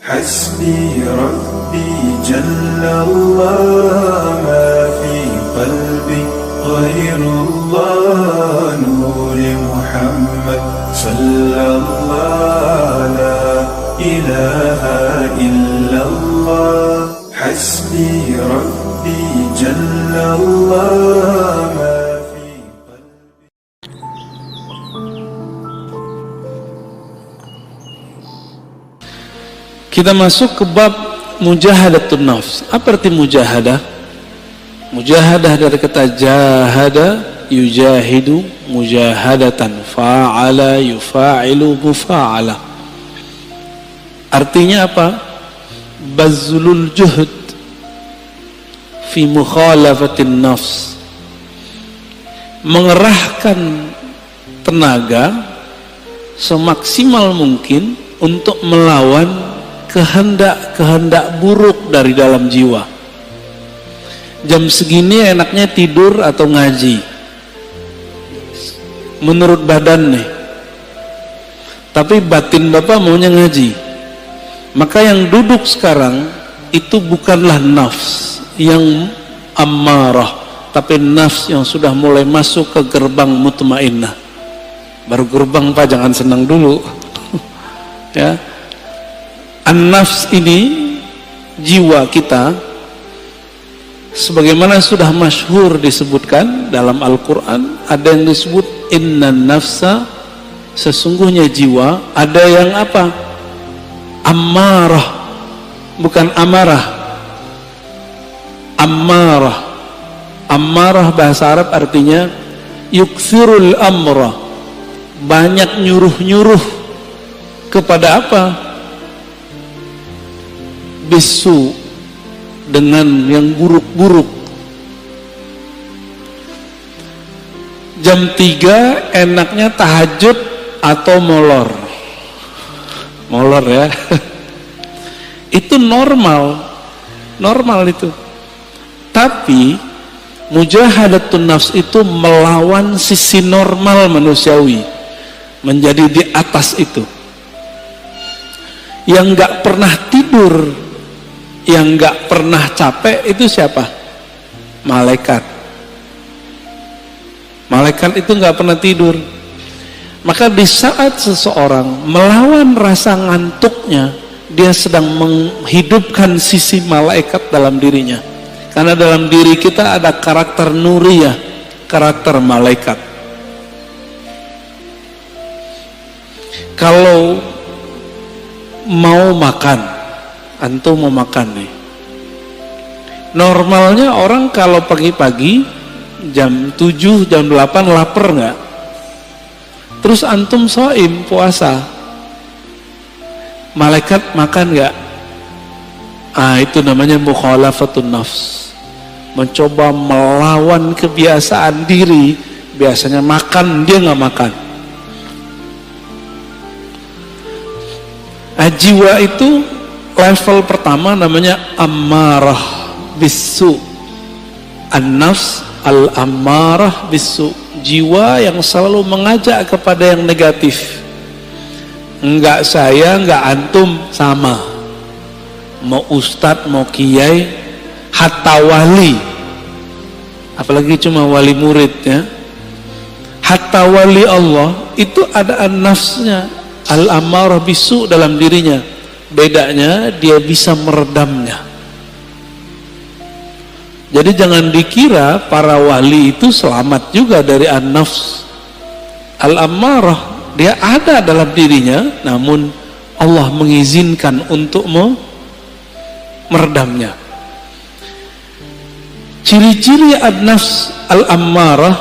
حسبي ربي جل الله ما في قلبي غير الله نور محمد صلى الله لا إله إلا الله حسبي ربي جل الله ما في قلبي. Kita masuk ke bab mujahadatun nafs. Apa arti mujahadah? Mujahadah dari kata jahada, yujahidu, mujahadatan, fa'ala, yufa'ilu, mufa'ala. Artinya apa? Bazlul juhud fi mukhalafatin nafs. Mengerahkan tenaga semaksimal mungkin untuk melawan kehendak-kehendak buruk dari dalam jiwa. Jam segini enaknya tidur atau ngaji menurut badan nih, tapi batin bapak maunya ngaji. Maka yang duduk sekarang itu bukanlah nafs yang ammarah, tapi nafs yang sudah mulai masuk ke gerbang mutmainnah. Baru gerbang pak, jangan senang dulu. Ya, an-nafs ini jiwa kita, sebagaimana sudah masyhur disebutkan dalam Al-Quran. Ada yang disebut innan nafsa, sesungguhnya jiwa. Ada yang apa? Ammarah, bukan amarah. Ammarah. Ammarah bahasa Arab artinya yukthirul amra, banyak nyuruh-nyuruh kepada apa? Bisu, dengan yang buruk-buruk. Jam 3 enaknya tahajud atau molor. Molor ya. Itu normal. Normal itu. Tapi mujahadatun nafs itu melawan sisi normal manusiawi, menjadi di atas itu. Yang gak pernah tidur, yang gak pernah capek itu siapa? Malaikat. Malaikat itu gak pernah tidur. Maka di saat seseorang melawan rasa ngantuknya, dia sedang menghidupkan sisi malaikat dalam dirinya. Karena dalam diri kita ada karakter nuriyah, karakter malaikat. Kalau mau makan, antum mau makan nih, normalnya orang kalau pagi-pagi jam 7, jam 8 lapar nggak? Terus antum shaim, puasa, malaikat makan nggak? Itu namanya mukhalafatun nafs, mencoba melawan kebiasaan diri. Biasanya makan, dia nggak makan. Jiwa itu level pertama namanya ammarah bisu. An-nafs al-ammarah bisu, jiwa yang selalu mengajak kepada yang negatif. Enggak saya, enggak antum, sama. Mau ustadz, mau kiai, hatta wali, apalagi cuma wali murid ya. Hatta wali Allah itu ada an-nafsnya al-ammarah bisu dalam dirinya. Bedanya dia bisa meredamnya. Jadi jangan dikira para wali itu selamat juga dari an-nafs al-ammarah. Dia ada dalam dirinya, namun Allah mengizinkan untuk meredamnya. Ciri-ciri an-nafs al-ammarah,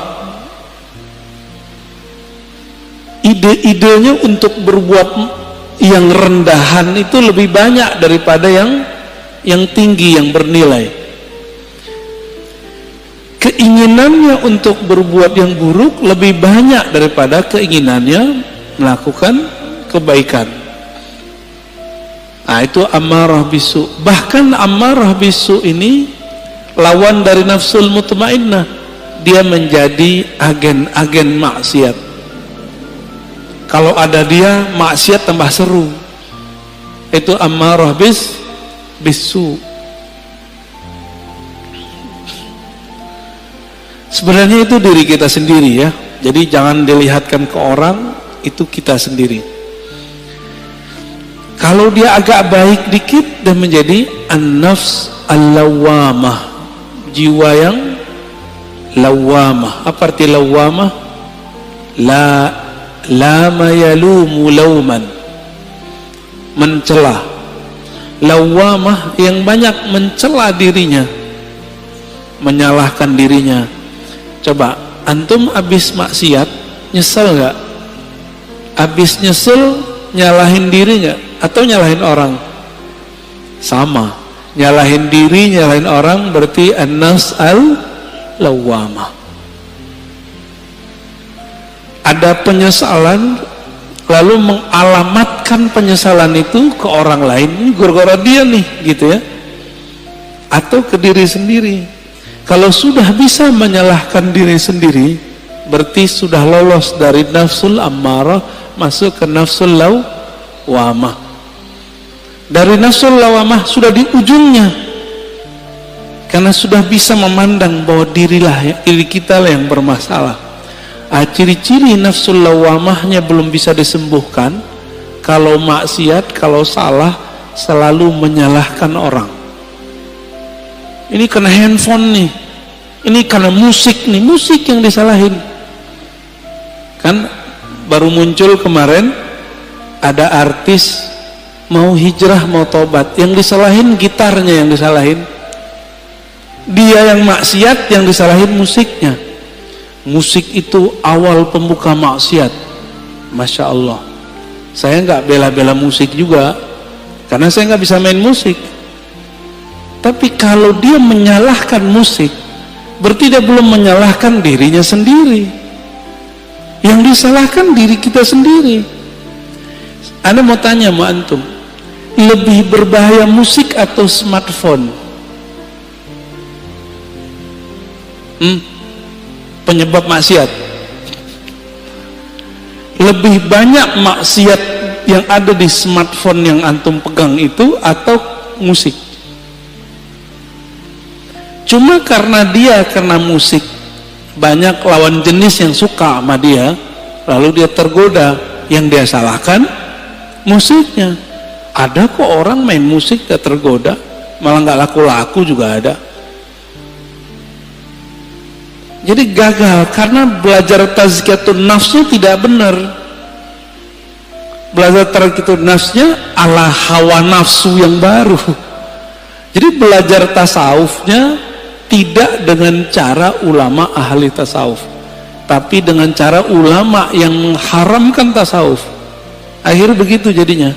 ide-idenya untuk berbuat yang rendahan itu lebih banyak daripada yang tinggi, yang bernilai. Keinginannya untuk berbuat yang buruk lebih banyak daripada keinginannya melakukan kebaikan. Itu ammarah bisu. Bahkan ammarah bisu ini lawan dari nafsul mutmainnah. Dia menjadi agen-agen maksiat. Kalau ada dia, maksiat tambah seru. itu ammarah bisu. Sebenarnya itu diri kita sendiri ya. Jadi jangan dilihatkan ke orang, itu kita sendiri. Kalau dia agak baik dikit dan menjadi an-nafs al-lawwamah, jiwa yang lawwamah. Apa arti lawwamah? Lama yalumu lauman, mencela. Lawwamah yang banyak mencela dirinya, menyalahkan dirinya. Coba antum habis maksiat nyesel nggak? Habis nyesel nyalahin diri nggak? Atau nyalahin orang? Sama, nyalahin diri, nyalahin orang, berarti an-nafs al-lawwamah. Ada penyesalan, lalu mengalamatkan penyesalan itu ke orang lain, ini gara-gara dia nih, gitu ya, atau ke diri sendiri. Kalau sudah bisa menyalahkan diri sendiri, berarti sudah lolos dari nafsul ammarah masuk ke nafsul lawwamah. Dari nafsul lawwamah sudah di ujungnya, karena sudah bisa memandang bahwa diri kita lah yang bermasalah. Ciri-ciri nafsul lawwamahnya belum bisa disembuhkan kalau maksiat, kalau salah selalu menyalahkan orang. Ini kena handphone nih, ini karena musik nih, musik yang disalahin. Kan baru muncul kemarin ada artis mau hijrah, mau tobat, yang disalahin gitarnya, yang disalahin dia, yang maksiat yang disalahin musiknya. Musik itu awal pembuka maksiat. Masya Allah, saya nggak bela-bela musik juga karena saya nggak bisa main musik. Tapi kalau dia menyalahkan musik, berarti dia belum menyalahkan dirinya sendiri. Yang disalahkan diri kita sendiri. Anda mau tanya sama antum, lebih berbahaya musik atau smartphone? Penyebab maksiat. Lebih banyak maksiat yang ada di smartphone yang antum pegang itu atau musik? Cuma karena musik banyak lawan jenis yang suka sama dia, lalu dia tergoda, yang dia salahkan musiknya. Ada kok orang main musik gak tergoda, malah gak laku-laku juga ada. Jadi gagal karena belajar tazkiyatun nafsnya tidak benar. Belajar tazkiyatun nafsnya ala hawa nafsu yang baru. Jadi belajar tasawufnya tidak dengan cara ulama ahli tasawuf, tapi dengan cara ulama yang mengharamkan tasawuf. Akhirnya begitu jadinya.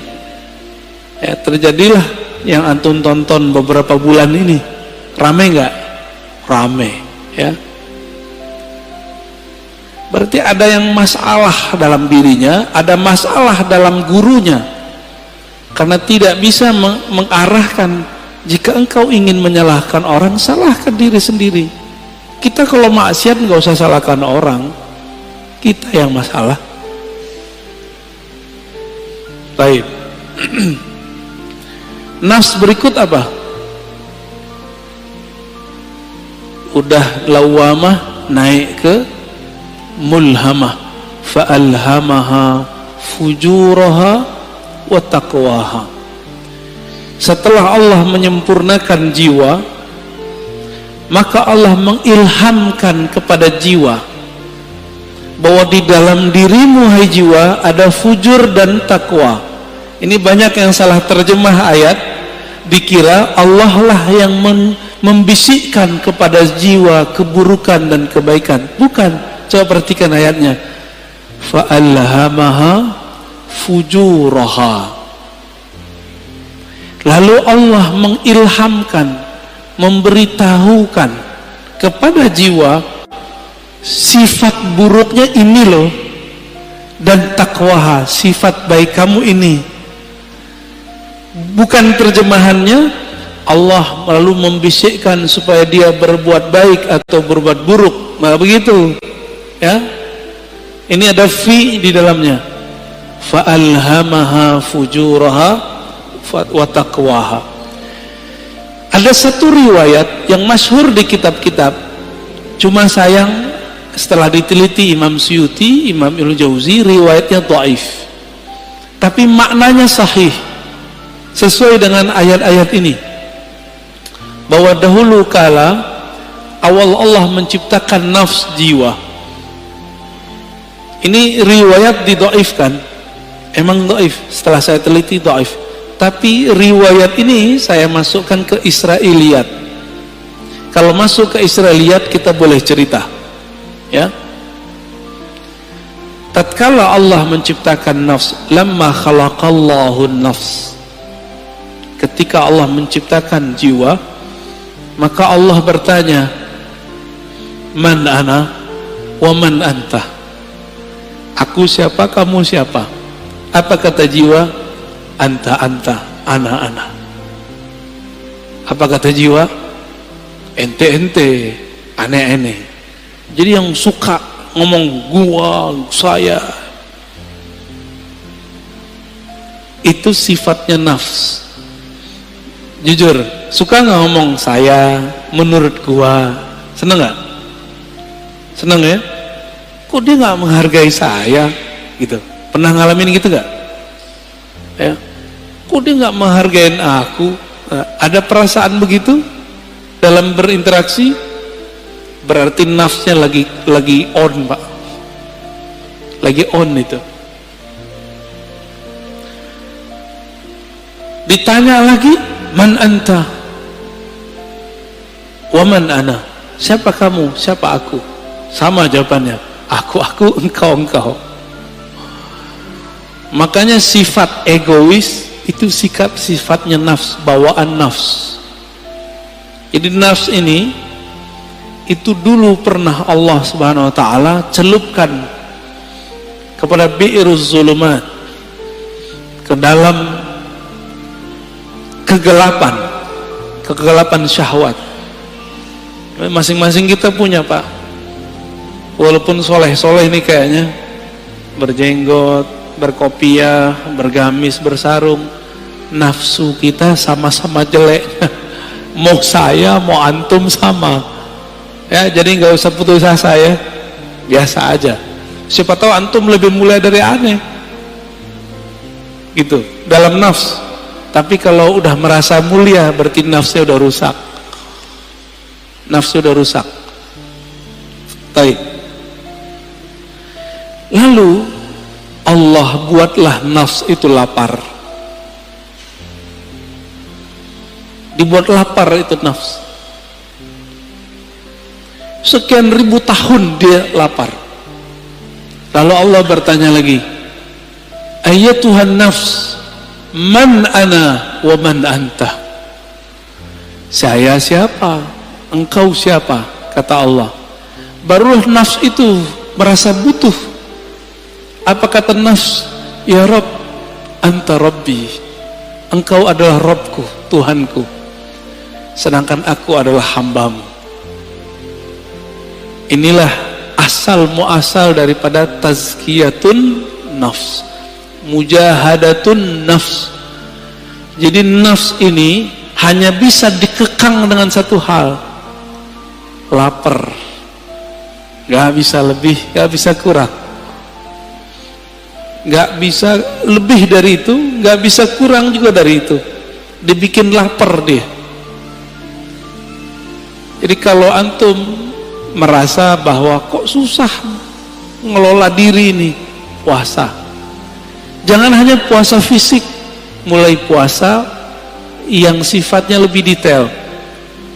Ya, terjadilah yang antum tonton beberapa bulan ini. Rame nggak? Rame, ya. Berarti ada yang masalah dalam dirinya, ada masalah dalam gurunya, karena tidak bisa mengarahkan. Jika engkau ingin menyalahkan orang, salahkan diri sendiri. Kita kalau maksiat nggak usah salahkan orang, kita yang masalah. Baik. Nafs berikut apa? Udah lawwamah, naik ke mulhamah, fa'alhamaha fujuraha wa taqwaha. Setelah Allah menyempurnakan jiwa, maka Allah mengilhamkan kepada jiwa bahwa di dalam dirimu, hai jiwa, ada fujur dan takwa. Ini banyak yang salah terjemah ayat, dikira Allah lah yang membisikkan kepada jiwa keburukan dan kebaikan. Bukan. Coba perhatikan ayatnya. Fa'alhamaha fujuraha. Lalu Allah mengilhamkan, memberitahukan kepada jiwa sifat buruknya ini loh, dan takwaha, sifat baik kamu ini. Bukan terjemahannya Allah lalu membisikkan supaya dia berbuat baik atau berbuat buruk, nah begitu ya. Ini ada fi di dalamnya. Fa'alhamaha fujuraha, wa taqwaha. Ada satu riwayat yang masyhur di kitab-kitab, cuma sayang setelah diteliti Imam Suyuti, Imam Ibnu Jauzi, riwayatnya dhaif. Tapi maknanya sahih, sesuai dengan ayat-ayat ini. Bahwa dahulu kala awal Allah menciptakan nafs jiwa. Ini riwayat didhaifkan. Emang dhaif, setelah saya teliti dhaif. Tapi riwayat ini saya masukkan ke Israiliyat. Kalau masuk ke Israiliyat kita boleh cerita. Ya. Tatkala Allah menciptakan nafs, lamma khalaqallahu nafs. Ketika Allah menciptakan jiwa, maka Allah bertanya, man ana wa man anta. Aku siapa, kamu siapa? Apa kata jiwa? Anta, ana. Apa kata jiwa? Ente, ane. Jadi yang suka ngomong gua, saya, itu sifatnya nafs. Jujur, suka nggak ngomong saya, menurut gua? Seneng nggak? Seneng ya? Kok dia nggak menghargai saya? Gitu. Pernah ngalamin gitu nggak? Ya. Kok dia nggak menghargain aku? Nah, ada perasaan begitu dalam berinteraksi? Berarti nafsnya lagi on, Pak. Lagi on itu. Ditanya lagi, man anta wa man ana. Siapa kamu, siapa aku? Sama jawabannya, aku, engkau. Makanya sifat egois itu sifatnya nafs, bawaan nafs. Jadi nafs ini itu dulu pernah Allah Subhanahu wa taala celupkan kepada bi'ruz zulumat, ke dalam kegelapan syahwat. Masing-masing kita punya, Pak. Walaupun soleh-soleh nih kayaknya, berjenggot, berkopiah, bergamis, bersarung, nafsu kita sama-sama jeleknya. Mau saya, mau antum sama. Ya, jadi nggak usah putus asa ya, biasa aja. Siapa tahu antum lebih mulia dari aneh, gitu. Dalam nafs. Tapi kalau udah merasa mulia, berarti nafsnya udah rusak. Nafsu udah rusak. Baik. Lalu Allah buatlah nafs itu lapar. Dibuat lapar itu nafs. Sekian ribu tahun dia lapar. Lalu Allah bertanya lagi, Ayatuhan nafs, man ana wa man anta. Saya siapa, engkau siapa, kata Allah. Barulah nafs itu merasa butuh. Apa kata nafs? Ya Rabb, anta Rabbi, engkau adalah Rabbku, Tuhanku, sedangkan aku adalah hambamu. Inilah asal muasal daripada tazkiyatun nafs, mujahadatun nafs. Jadi nafs ini hanya bisa dikekang dengan satu hal, lapar. Gak bisa lebih, gak bisa kurang, gak bisa lebih dari itu, gak bisa kurang juga dari itu. Dibikin lapar dia. Jadi kalau antum merasa bahwa kok susah ngelola diri ini, puasa. Jangan hanya puasa fisik, mulai puasa yang sifatnya lebih detail.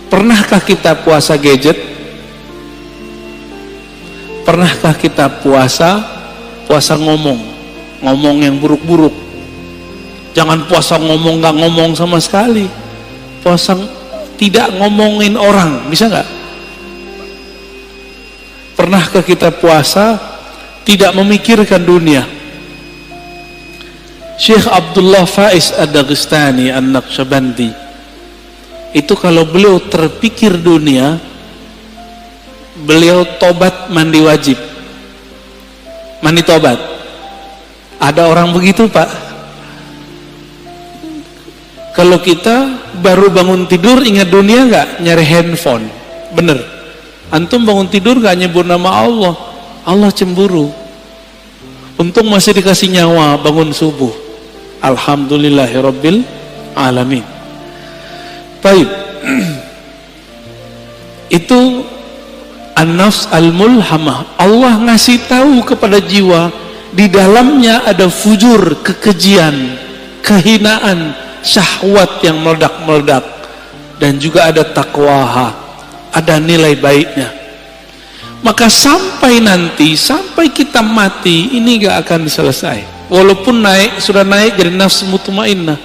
Pernahkah kita puasa gadget? Pernahkah kita puasa ngomong yang buruk-buruk? Jangan puasa ngomong gak ngomong sama sekali. Puasa tidak ngomongin orang, bisa gak? Pernahkah kita puasa tidak memikirkan dunia? Syekh Abdullah Faiz Ad-Dagestani An-Naqsyabandi itu kalau beliau terpikir dunia, beliau tobat mandi wajib, mandi tobat. Ada orang begitu, Pak. Kalau kita baru bangun tidur ingat dunia nggak? Nyari handphone. Bener. Antum bangun tidur nggak nyebut nama Allah, Allah cemburu. Untung masih dikasih nyawa bangun subuh. Alhamdulillahirabbil alamin. Baik. Itu an-nafs al-mulhamah. Allah ngasih tahu kepada jiwa di dalamnya ada fujur, kekejian, kehinaan, syahwat yang meledak-meledak, dan juga ada takwaha, ada nilai baiknya. Maka sampai nanti, sampai kita mati, ini gak akan selesai. Walaupun sudah naik jadi nafsu mutmainnah.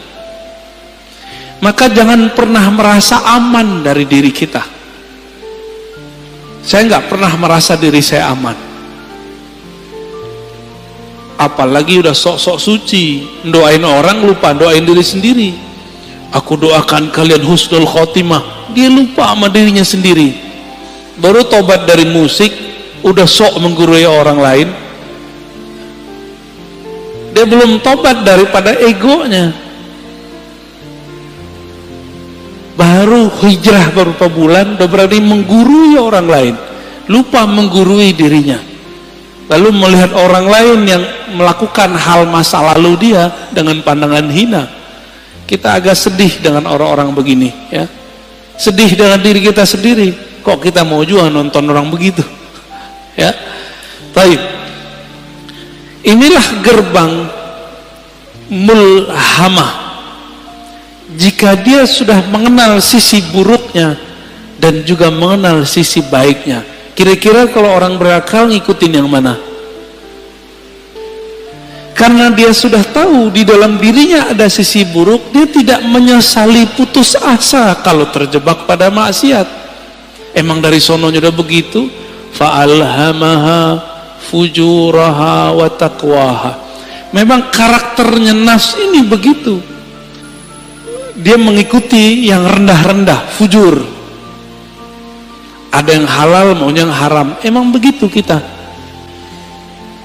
Maka jangan pernah merasa aman dari diri kita. Saya gak pernah merasa diri saya aman. Apalagi udah sok-sok suci, doain orang lupa doain diri sendiri. Aku doakan kalian husnul khotimah, dia lupa sama dirinya sendiri. Baru tobat dari musik, udah sok menggurui orang lain. Dia belum tobat daripada egonya. Baru hijrah beberapa bulan, udah berani menggurui orang lain, lupa menggurui dirinya. Lalu melihat orang lain yang melakukan hal masa lalu dia dengan pandangan hina. Kita agak sedih dengan orang-orang begini, ya. Sedih dengan diri kita sendiri. Kok kita mau juga nonton orang begitu, ya. Baik. Inilah gerbang mulhamah. Jika dia sudah mengenal sisi buruknya dan juga mengenal sisi baiknya. Kira-kira kalau orang berakal ngikutin yang mana? Karena dia sudah tahu di dalam dirinya ada sisi buruk, dia tidak menyesali putus asa kalau terjebak pada maksiat. Emang dari sononya udah begitu. Fa'alhamaha fujuraha wa taqwaha. Memang karakternya nafs ini begitu. Dia mengikuti yang rendah-rendah, fujur. Ada yang halal, maunya yang haram. Emang begitu kita.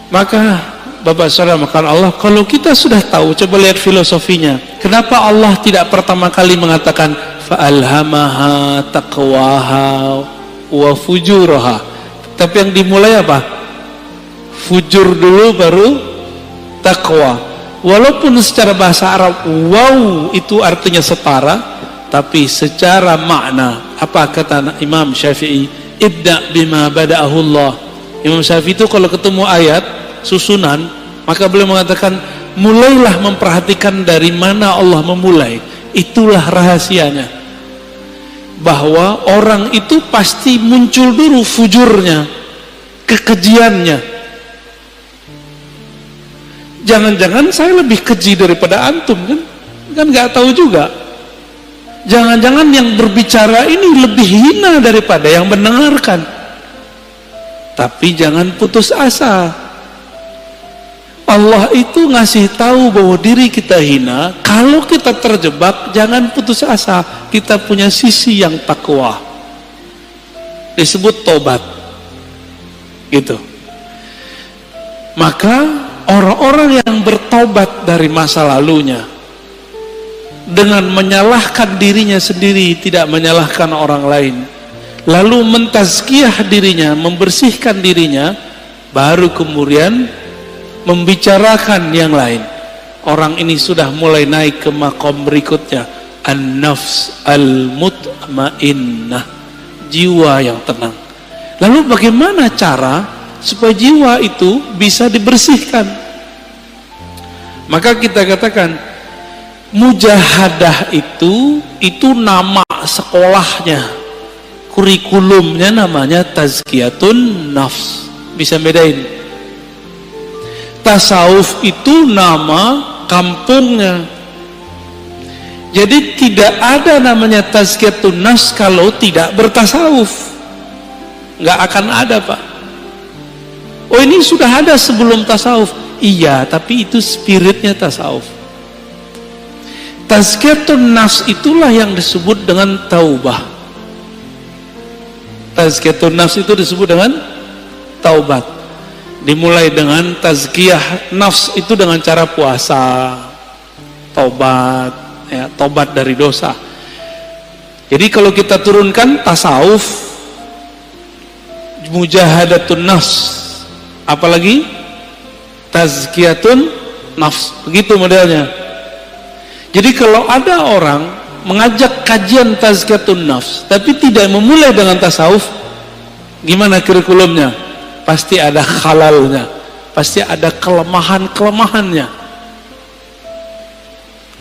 Maka Bapak Saudara makan Allah, kalau kita sudah tahu, coba lihat filosofinya. Kenapa Allah tidak pertama kali mengatakan fa'alhamaha taqwaha wa fujuraha? Tapi yang dimulai apa? Fujur dulu baru taqwa. Walaupun secara bahasa Arab wow itu artinya setara, tapi secara makna apa kata Imam Syafi'i? Ibda bima bada'ahu Allah. Imam Syafi'i itu kalau ketemu ayat susunan, maka beliau mengatakan mulailah memperhatikan dari mana Allah memulai. Itulah rahasianya, bahwa orang itu pasti muncul dulu fujurnya, kekejiannya. Jangan-jangan saya lebih keji daripada antum, kan nggak tahu juga. Jangan-jangan yang berbicara ini lebih hina daripada yang mendengarkan. Tapi jangan putus asa. Allah itu ngasih tahu bahwa diri kita hina. Kalau kita terjebak, jangan putus asa. Kita punya sisi yang takwa, disebut tobat, gitu. Maka orang-orang yang bertobat dari masa lalunya dengan menyalahkan dirinya sendiri, tidak menyalahkan orang lain, lalu mentazkiyah dirinya, membersihkan dirinya, baru kemudian membicarakan yang lain. Orang ini sudah mulai naik ke makom berikutnya, an-nafs al-mutmainnah, jiwa yang tenang. Lalu bagaimana cara supaya jiwa itu bisa dibersihkan? Maka kita katakan mujahadah itu nama sekolahnya, kurikulumnya namanya tazkiyatun nafs. Bisa bedain? Tasawuf itu nama kampungnya. Jadi tidak ada namanya tazkiyatun nafs kalau tidak bertasawuf. Nggak akan ada, Pak. Oh, ini sudah ada sebelum tasawuf. Iya, tapi itu spiritnya tasawuf. Tazkiyatun nafs itulah yang disebut dengan taubah. Tazkiyatun nafs itu disebut dengan taubat. Dimulai dengan tazkiyah nafs itu dengan cara puasa, taubat, ya, tobat dari dosa. Jadi kalau kita turunkan tasawuf, mujahadatun nafs, apalagi tazkiyatun nafs, begitu modelnya. Jadi kalau ada orang mengajak kajian tazkiyatun nafs tapi tidak memulai dengan tasawuf, gimana kurikulumnya? Pasti ada halalnya, pasti ada kelemahannya.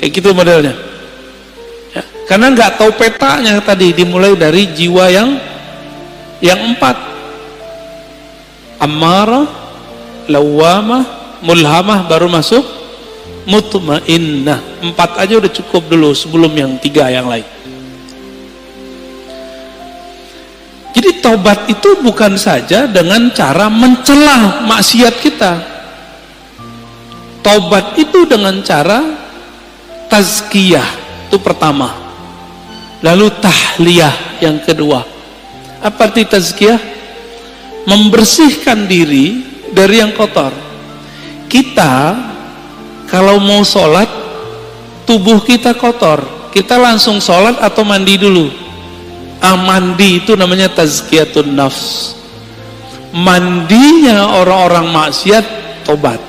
Kayak gitu modelnya ya, karena nggak tahu petanya. Tadi dimulai dari jiwa yang 4, ammarah, lawamah, mulhamah, baru masuk mutmainnah. 4 aja udah cukup dulu sebelum yang 3 yang lain. Jadi taubat itu bukan saja dengan cara mencela maksiat kita. Taubat itu dengan cara tazkiyah, itu pertama. Lalu tahliyah yang kedua. Apa arti tazkiyah? Membersihkan diri dari yang kotor. Kita kalau mau sholat, tubuh kita kotor, kita langsung sholat atau mandi dulu? Mandi itu namanya tazkiyatun nafs. Mandinya orang-orang maksiat tobat.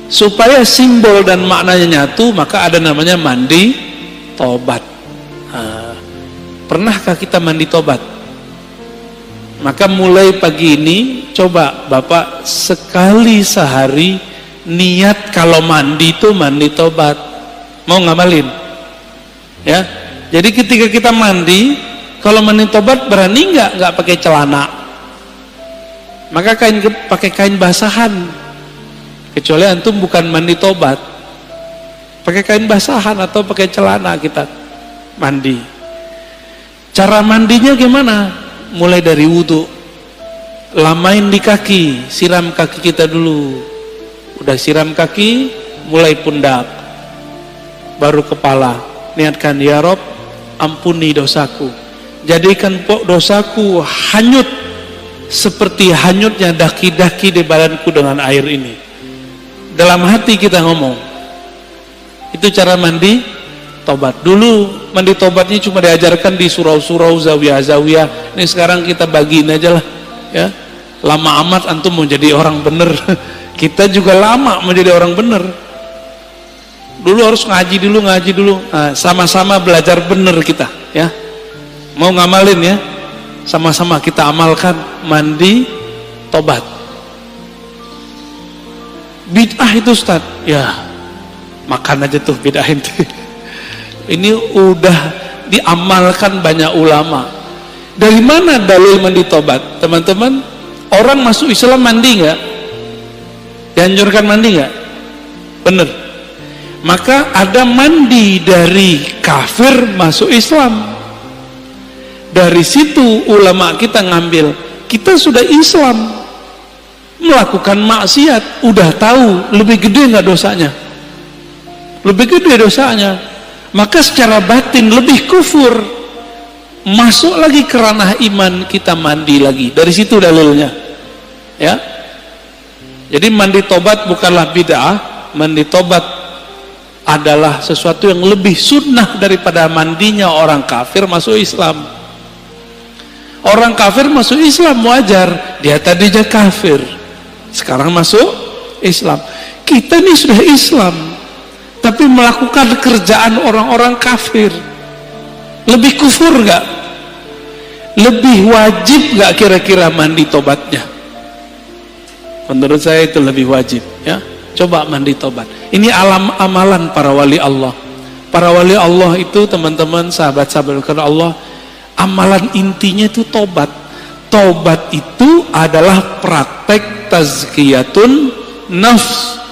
Supaya simbol dan maknanya nyatu, maka ada namanya mandi tobat. Pernahkah kita mandi tobat? Maka mulai pagi ini coba Bapak sekali sehari niat kalau mandi itu mandi tobat. Mau ngamalin? Ya, jadi ketika kita mandi, kalau mandi tobat berani nggak pakai celana? Maka pakai kain basahan. Kecuali antum bukan mandi tobat, pakai kain basahan atau pakai celana kita mandi. Cara mandinya gimana? Mulai dari wudu, lamain di kaki, siram kaki kita dulu. Udah siram kaki, mulai pundak, baru kepala. Niatkan, ya Rob, ampuni dosaku, jadikan dosaku hanyut seperti hanyutnya daki-daki di badanku dengan air ini. Dalam hati kita ngomong. Itu cara mandi tobat. Dulu mandi tobatnya cuma diajarkan di surau-surau, zawiyah-zawiyah. Ini sekarang kita bagiin aja lah ya. Lama amat antum mau jadi orang bener. Kita juga lama menjadi orang bener. Dulu harus ngaji dulu. Sama-sama belajar bener kita ya. Mau ngamalin ya, sama-sama kita amalkan mandi tobat. Bid'ah itu Ustaz, ya makan aja tuh bid'ah itu. Ini udah diamalkan banyak ulama. Dari mana dalil mandi tobat? Teman-teman, orang masuk Islam mandi nggak? Dianjurkan mandi nggak? Bener. Maka ada mandi dari kafir masuk Islam. Dari situ ulama kita ngambil, kita sudah Islam, melakukan maksiat, udah tahu lebih gede nggak dosanya? Lebih gede dosanya. Maka secara batin lebih kufur. Masuk lagi ke ranah iman, kita mandi lagi. Dari situ dalilnya. Ya. Jadi mandi tobat bukanlah bid'ah, mandi tobat adalah sesuatu yang lebih sunnah daripada mandinya orang kafir masuk Islam. Orang kafir masuk Islam wajar, dia tadinya kafir, sekarang masuk Islam. Kita ini sudah Islam, tapi melakukan kerjaan orang-orang kafir. Lebih kufur nggak? Lebih wajib nggak kira-kira mandi tobatnya? Menurut saya itu lebih wajib ya. Coba mandi tobat. Ini amalan para wali Allah. Para wali Allah itu teman-teman, sahabat-sahabat karena Allah, amalan intinya itu tobat. Tobat itu adalah praktek tazkiyatun nafs.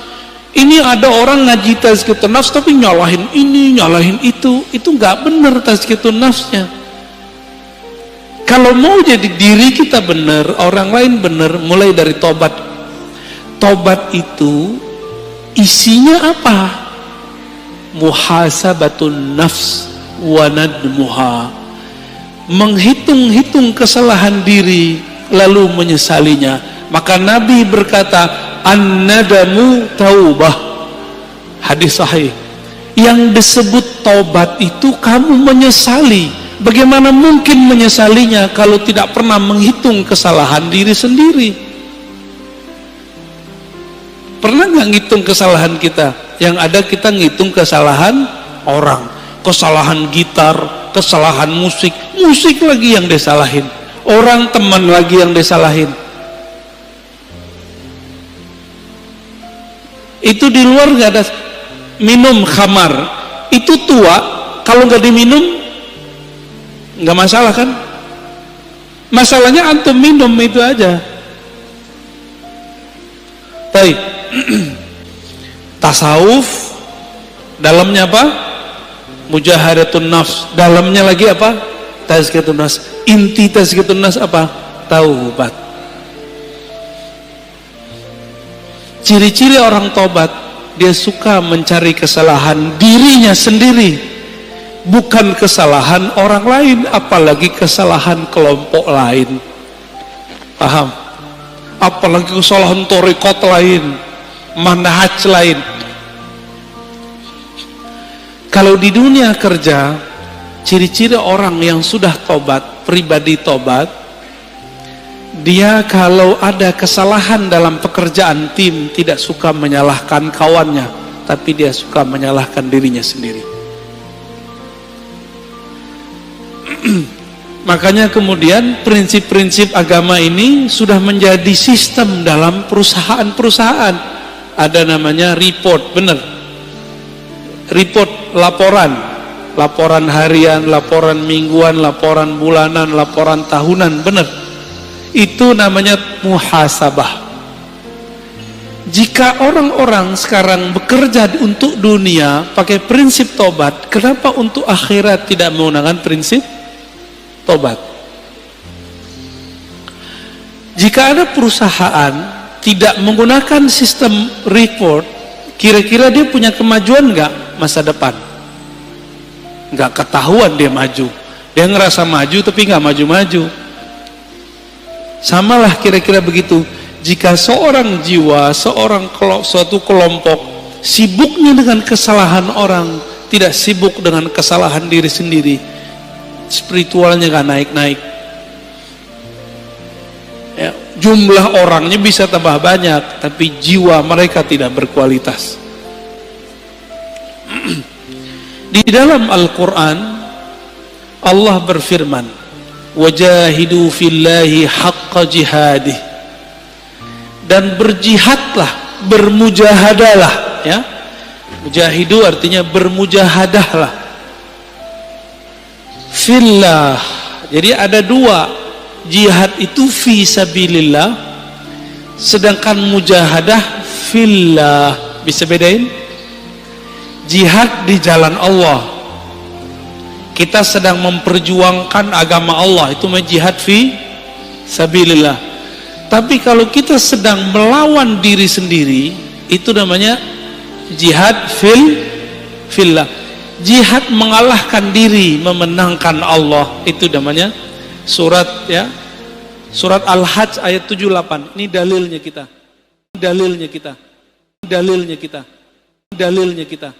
Ini ada orang ngaji tazkiyatun nafs tapi nyalahin ini, nyalahin itu nggak benar tazkiyatun nafsnya. Kalau mau jadi diri kita benar, orang lain benar, mulai dari tobat. Tobat itu isinya apa? Muhasabatun nafs wa nadmuha. Menghitung-hitung kesalahan diri lalu menyesalinya. Maka Nabi berkata, an-nadamu taubah. Hadis sahih. Yang disebut taubat itu kamu menyesali. Bagaimana mungkin menyesalinya kalau tidak pernah menghitung kesalahan diri sendiri? Pernah nggak ngitung kesalahan kita? Yang ada kita ngitung kesalahan orang, kesalahan gitar, kesalahan musik lagi yang disalahin, orang teman lagi yang disalahin. Itu di luar nggak ada. Minum khamar itu tua, kalau nggak diminum nggak masalah kan? Masalahnya antum minum itu aja. Baik. Tasawuf dalamnya apa? Mujahadatun nafs. Dalamnya lagi apa? Tazkiyatun nafs. Inti tazkiyatun nafs apa? Taubat. Ciri-ciri orang tobat, dia suka mencari kesalahan dirinya sendiri, bukan kesalahan orang lain, apalagi kesalahan kelompok lain. Paham? Apalagi kesalahan thariqat lain, manhaj lain. Kalau di dunia kerja, ciri-ciri orang yang sudah tobat, pribadi tobat, dia kalau ada kesalahan dalam pekerjaan tim tidak suka menyalahkan kawannya, tapi dia suka menyalahkan dirinya sendiri. Makanya kemudian prinsip-prinsip agama ini sudah menjadi sistem dalam perusahaan-perusahaan. Ada namanya report, benar. Report, laporan harian, laporan mingguan, laporan bulanan, laporan tahunan, benar. Itu namanya muhasabah. Jika orang-orang sekarang bekerja untuk dunia pakai prinsip tobat, kenapa untuk akhirat tidak menggunakan prinsip tobat? Jika ada perusahaan tidak menggunakan sistem report, kira-kira dia punya kemajuan nggak masa depan? Nggak ketahuan dia maju. Dia ngerasa maju tapi nggak maju-maju. Samalah kira-kira begitu. Jika seorang jiwa, suatu kelompok sibuknya dengan kesalahan orang, tidak sibuk dengan kesalahan diri sendiri, spiritualnya gak naik-naik. Ya, jumlah orangnya bisa tambah banyak, tapi jiwa mereka tidak berkualitas. Di dalam Al-Quran, Allah berfirman, wajahidu fillahi haqqa jihadih, dan berjihadlah, bermujahadalah, ya. Mujahidu artinya bermujahadahlah fillah. Jadi ada dua, jihad itu fi sabilillah, sedangkan mujahadah fillah. Bisa bedain? Jihad di jalan Allah, kita sedang memperjuangkan agama Allah, itu jihad fi sabilillah. Tapi kalau kita sedang melawan diri sendiri, itu namanya jihad fillah. Jihad mengalahkan diri, memenangkan Allah, itu namanya surat, ya, surat Al-Hajj ayat 78. Ini dalilnya kita.